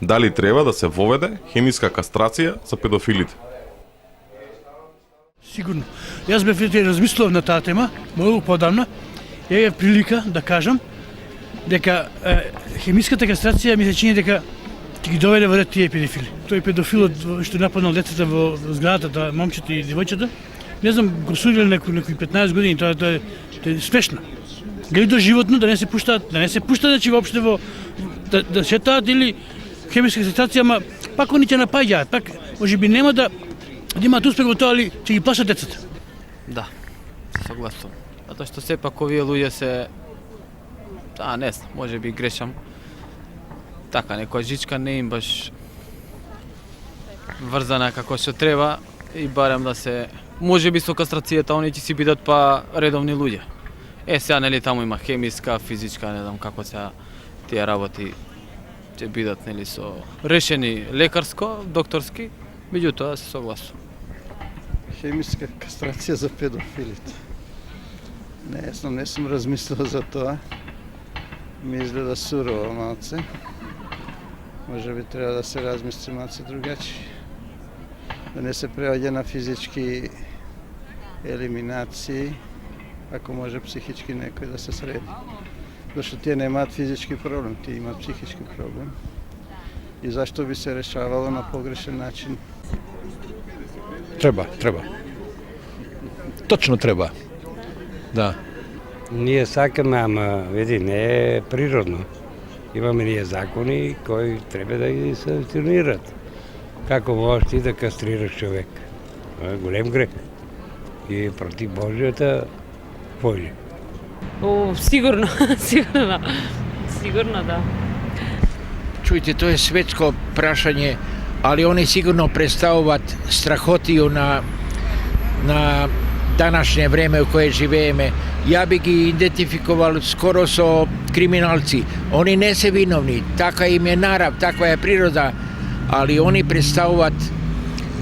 Дали треба да се воведе хемиска кастрација за педофилите? Сигурно. Јас бев размислував на таа тема многу подавна. Ја е прилика да кажам дека хемиската кастрација ми се чини дека ќе ги доведе во ред тие педофили. Тој педофилот што нападнал децата во зградата, момчето и девојчето, не знам, го судили некои 15 години, тоа е смешно. Дали доживотно да не се пуштаат, значи воопште во да шетаат или хемиска кастрација, ама пак они ќе напаѓаат, пак можеби нема да имаат успех во тоа, али ќе ги плашат децата. Да, согласувам. Затоа што сепак овие луѓе се, не знам, може би грешам. Така, некоја жичка не им баш врзана како што треба и барем да се, може би со кастрацијата они ќе си бидат па редовни луѓе. Сега нели таму има хемиска, физичка, не знам како сега тие работи ќе бидат нели со решени лекарско, докторски, меѓутоа се согласувам. Хемиска кастрација за педофилите. Не знам, не сум размислил за тоа. Ми изгледа сурово малце. Може би треба да се размисли малце другачи. Да не се преоѓа на физички елиминации, ако може психички некој да се среди. Зашто тие немаат физички проблем, тие имаат психички проблем. И зашто би се решавало на погрешен начин? Треба. Точно треба. Да. Ние сакаме, ама види, не е природно. Имаме ние закони кои треба да ги санкционират. Како можеш ти да кастрираш човек? Това е голем грех. И против Божията волја. Сигурно, да. Чујте, тоа е светско прашање, али они сигурно представуваат страхотију на данашње време во кое живееме. Ја би ги идентификувал скоро со криминалци. Они не се виновни, така им е нарав, таква е природа, али они представуваат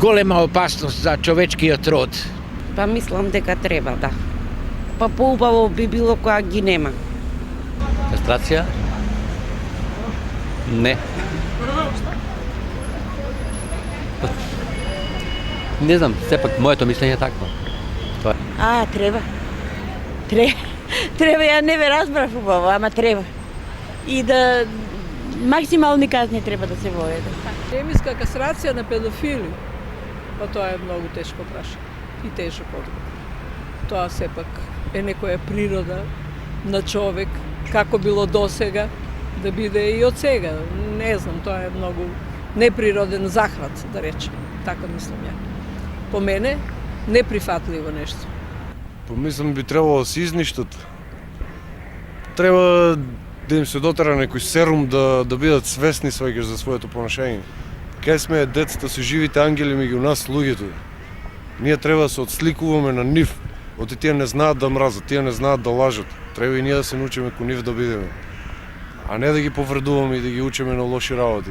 голема опасност за човечкиот род. Па мислам дека треба, да. Па поубаво би било кога ги нема. Кастрација? Не. Не знам, сепак моето мислење е такво. Треба. Треба, ја не ве разбрав убаво, ама треба. И да максимални казни треба да се воведе. Хемиска кастрација на педофили, па тоа е многу тешко прашање и тежок одговор. Тоа сепак е некоја природа на човек, како било досега, да биде и од сега. Не знам, тоа е многу неприроден захват, да речем. Така мислам ја. По мене, неприфатливо нешто. Помислам би требало да се изништат. Треба да им се дотера некој серум да бидат свесни сваќаш за своето понашање. Кај сме децата со живите ангели меѓу нас луѓето. Ние треба да се отсликуваме на нив. Оти тие не знаат да мразат, тие не знаат да лажат. Треба и ние да се научиме ко нив да бидеме. А не да ги повредуваме и да ги учиме на лоши работи.